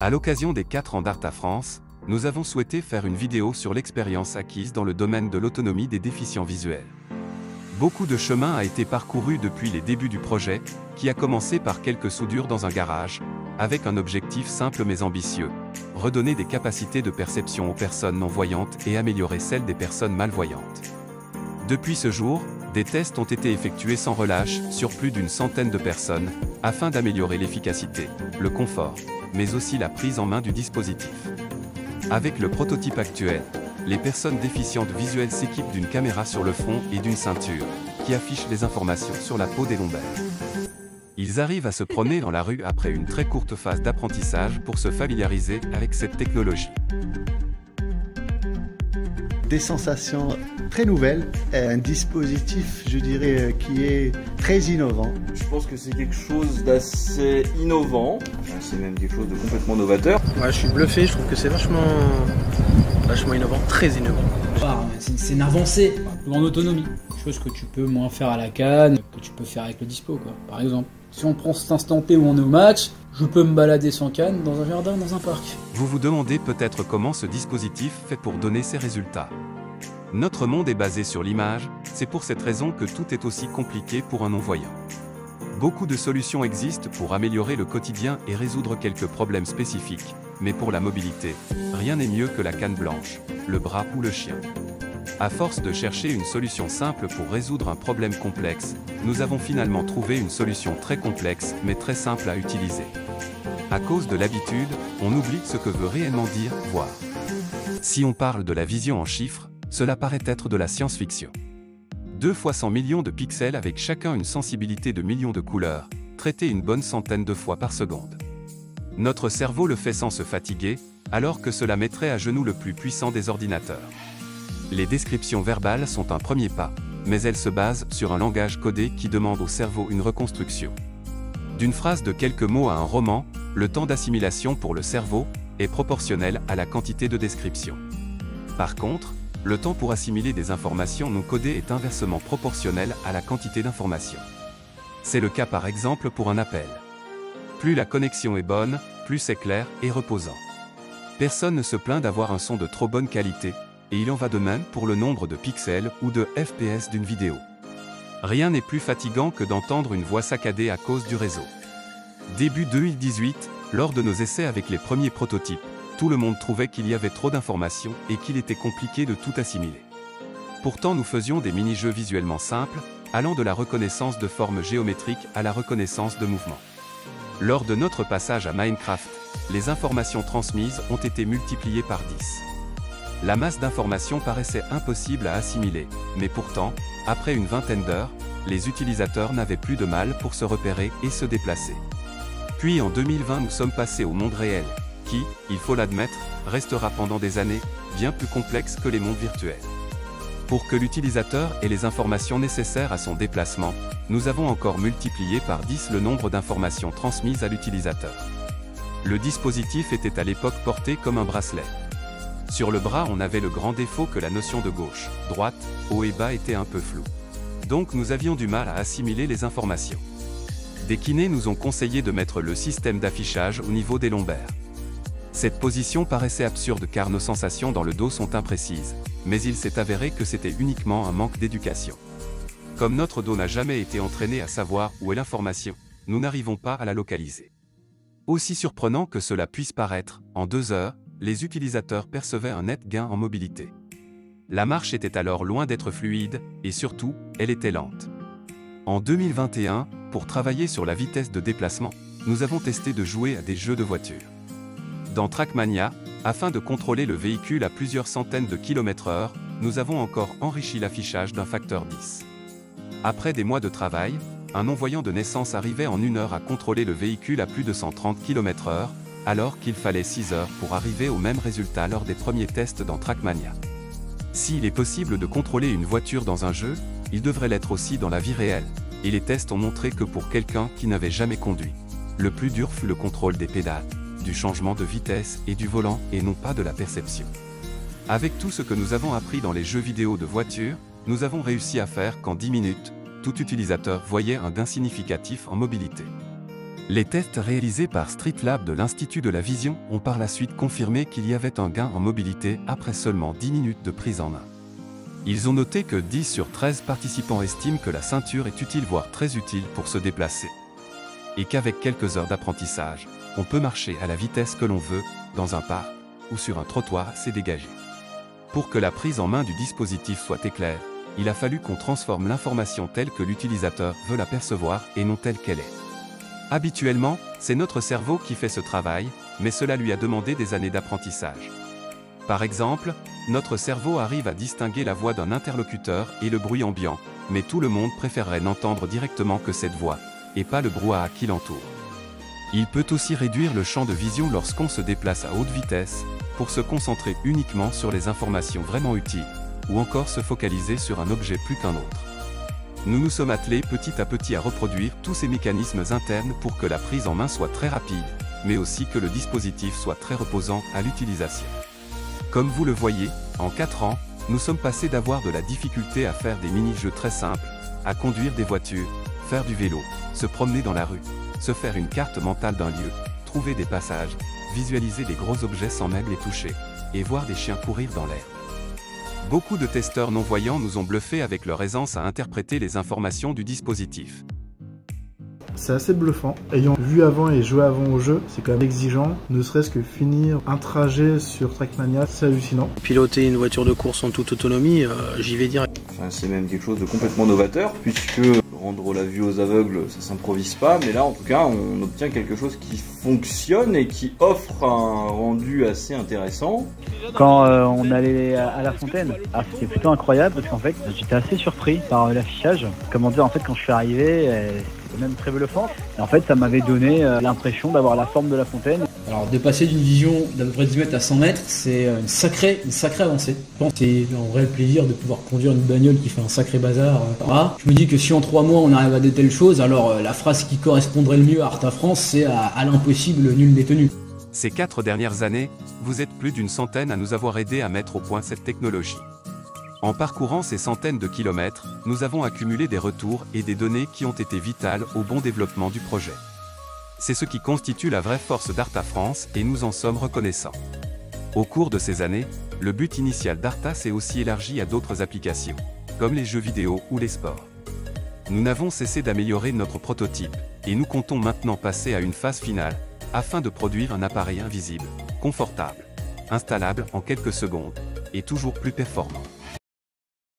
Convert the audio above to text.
À l'occasion des 4 ans d'Arta France, nous avons souhaité faire une vidéo sur l'expérience acquise dans le domaine de l'autonomie des déficients visuels. Beaucoup de chemin a été parcouru depuis les débuts du projet, qui a commencé par quelques soudures dans un garage, avec un objectif simple mais ambitieux, redonner des capacités de perception aux personnes non-voyantes et améliorer celles des personnes malvoyantes. Depuis ce jour, des tests ont été effectués sans relâche sur plus d'une centaine de personnes, afin d'améliorer l'efficacité, le confort, mais aussi la prise en main du dispositif. Avec le prototype actuel, les personnes déficientes visuelles s'équipent d'une caméra sur le front et d'une ceinture, qui affiche les informations sur la peau des lombaires. Ils arrivent à se promener dans la rue après une très courte phase d'apprentissage pour se familiariser avec cette technologie. Des sensations très nouvelles, un dispositif, je dirais, qui est très innovant. Je pense que c'est quelque chose d'assez innovant, c'est même quelque chose de complètement novateur. Ouais, je suis bluffé, je trouve que c'est vachement innovant, très innovant. C'est une avancée en autonomie, chose que tu peux moins faire à la canne, que tu peux faire avec le dispo, quoi. Par exemple, si on prend cet instant T où on est au match, je peux me balader sans canne dans un jardin, dans un parc. Vous vous demandez peut-être comment ce dispositif fait pour donner ses résultats. Notre monde est basé sur l'image, c'est pour cette raison que tout est aussi compliqué pour un non-voyant. Beaucoup de solutions existent pour améliorer le quotidien et résoudre quelques problèmes spécifiques, mais pour la mobilité, rien n'est mieux que la canne blanche, le bras ou le chien. À force de chercher une solution simple pour résoudre un problème complexe, nous avons finalement trouvé une solution très complexe mais très simple à utiliser. À cause de l'habitude, on oublie ce que veut réellement dire « voir ». Si on parle de la vision en chiffres, cela paraît être de la science-fiction. 2 fois 100 millions de pixels avec chacun une sensibilité de millions de couleurs, traités une bonne centaine de fois par seconde. Notre cerveau le fait sans se fatiguer, alors que cela mettrait à genoux le plus puissant des ordinateurs. Les descriptions verbales sont un premier pas, mais elles se basent sur un langage codé qui demande au cerveau une reconstruction. D'une phrase de quelques mots à un roman, le temps d'assimilation pour le cerveau est proportionnel à la quantité de description. Par contre, le temps pour assimiler des informations non codées est inversement proportionnel à la quantité d'informations. C'est le cas par exemple pour un appel. Plus la connexion est bonne, plus c'est clair et reposant. Personne ne se plaint d'avoir un son de trop bonne qualité, et il en va de même pour le nombre de pixels ou de FPS d'une vidéo. Rien n'est plus fatigant que d'entendre une voix saccadée à cause du réseau. Début 2018, lors de nos essais avec les premiers prototypes, tout le monde trouvait qu'il y avait trop d'informations et qu'il était compliqué de tout assimiler. Pourtant nous faisions des mini-jeux visuellement simples, allant de la reconnaissance de formes géométriques à la reconnaissance de mouvements. Lors de notre passage à Minecraft, les informations transmises ont été multipliées par 10. La masse d'informations paraissait impossible à assimiler, mais pourtant, après une vingtaine d'heures, les utilisateurs n'avaient plus de mal pour se repérer et se déplacer. Puis en 2020 nous sommes passés au monde réel, qui, il faut l'admettre, restera pendant des années, bien plus complexe que les mondes virtuels. Pour que l'utilisateur ait les informations nécessaires à son déplacement, nous avons encore multiplié par 10 le nombre d'informations transmises à l'utilisateur. Le dispositif était à l'époque porté comme un bracelet. Sur le bras on avait le grand défaut que la notion de gauche, droite, haut et bas était un peu floue. Donc nous avions du mal à assimiler les informations. Des kinés nous ont conseillé de mettre le système d'affichage au niveau des lombaires. Cette position paraissait absurde car nos sensations dans le dos sont imprécises, mais il s'est avéré que c'était uniquement un manque d'éducation. Comme notre dos n'a jamais été entraîné à savoir où est l'information, nous n'arrivons pas à la localiser. Aussi surprenant que cela puisse paraître, en 2 heures, les utilisateurs percevaient un net gain en mobilité. La marche était alors loin d'être fluide, et surtout, elle était lente. En 2021, pour travailler sur la vitesse de déplacement, nous avons testé de jouer à des jeux de voiture. Dans Trackmania, afin de contrôler le véhicule à plusieurs centaines de km/h, nous avons encore enrichi l'affichage d'un facteur 10. Après des mois de travail, un non-voyant de naissance arrivait en 1 heure à contrôler le véhicule à plus de 130 km/h, alors qu'il fallait 6 heures pour arriver au même résultat lors des premiers tests dans Trackmania. S'il est possible de contrôler une voiture dans un jeu, il devrait l'être aussi dans la vie réelle, et les tests ont montré que pour quelqu'un qui n'avait jamais conduit, le plus dur fut le contrôle des pédales, du changement de vitesse et du volant et non pas de la perception. Avec tout ce que nous avons appris dans les jeux vidéo de voiture, nous avons réussi à faire qu'en 10 minutes, tout utilisateur voyait un gain significatif en mobilité. Les tests réalisés par StreetLab de l'Institut de la Vision ont par la suite confirmé qu'il y avait un gain en mobilité après seulement 10 minutes de prise en main. Ils ont noté que 10 sur 13 participants estiment que la ceinture est utile voire très utile pour se déplacer. Et qu'avec quelques heures d'apprentissage, on peut marcher à la vitesse que l'on veut, dans un parc ou sur un trottoir assez dégagé. Pour que la prise en main du dispositif soit éclair, il a fallu qu'on transforme l'information telle que l'utilisateur veut la percevoir et non telle qu'elle est. Habituellement, c'est notre cerveau qui fait ce travail, mais cela lui a demandé des années d'apprentissage. Par exemple, notre cerveau arrive à distinguer la voix d'un interlocuteur et le bruit ambiant, mais tout le monde préférerait n'entendre directement que cette voix, et pas le brouhaha qui l'entoure. Il peut aussi réduire le champ de vision lorsqu'on se déplace à haute vitesse, pour se concentrer uniquement sur les informations vraiment utiles, ou encore se focaliser sur un objet plus qu'un autre. Nous nous sommes attelés petit à petit à reproduire tous ces mécanismes internes pour que la prise en main soit très rapide, mais aussi que le dispositif soit très reposant à l'utilisation. Comme vous le voyez, en 4 ans, nous sommes passés d'avoir de la difficulté à faire des mini-jeux très simples, à conduire des voitures, faire du vélo, se promener dans la rue, se faire une carte mentale d'un lieu, trouver des passages, visualiser des gros objets sans même les toucher, et voir des chiens courir dans l'air. Beaucoup de testeurs non-voyants nous ont bluffés avec leur aisance à interpréter les informations du dispositif. C'est assez bluffant. Ayant vu avant et joué avant au jeu, c'est quand même exigeant. Ne serait-ce que finir un trajet sur Trackmania, c'est hallucinant. Piloter une voiture de course en toute autonomie, j'y vais direct. Enfin, c'est même quelque chose de complètement novateur, puisque rendre la vue aux aveugles, ça s'improvise pas, mais là en tout cas on obtient quelque chose qui fonctionne et qui offre un rendu assez intéressant. Quand on allait à la fontaine, c'était plutôt incroyable parce qu'en fait j'étais assez surpris par l'affichage. Comment dire, en fait quand je suis arrivé, c'était même très bluffant. Et en fait ça m'avait donné l'impression d'avoir la forme de la fontaine. Alors de passer d'une vision d'à peu près 10 mètres à 100 mètres, c'est une sacrée avancée. Je pense que c'est un vrai plaisir de pouvoir conduire une bagnole qui fait un sacré bazar. Voilà. Je me dis que si en 3 mois on arrive à de telles choses, alors la phrase qui correspondrait le mieux à Arta France, c'est à l'impossible, nul n'est tenu. Ces 4 dernières années, vous êtes plus d'une centaine à nous avoir aidés à mettre au point cette technologie. En parcourant ces centaines de kilomètres, nous avons accumulé des retours et des données qui ont été vitales au bon développement du projet. C'est ce qui constitue la vraie force d'Arta France et nous en sommes reconnaissants. Au cours de ces années, le but initial d'Arta s'est aussi élargi à d'autres applications, comme les jeux vidéo ou les sports. Nous n'avons cessé d'améliorer notre prototype, et nous comptons maintenant passer à une phase finale, afin de produire un appareil invisible, confortable, installable en quelques secondes, et toujours plus performant.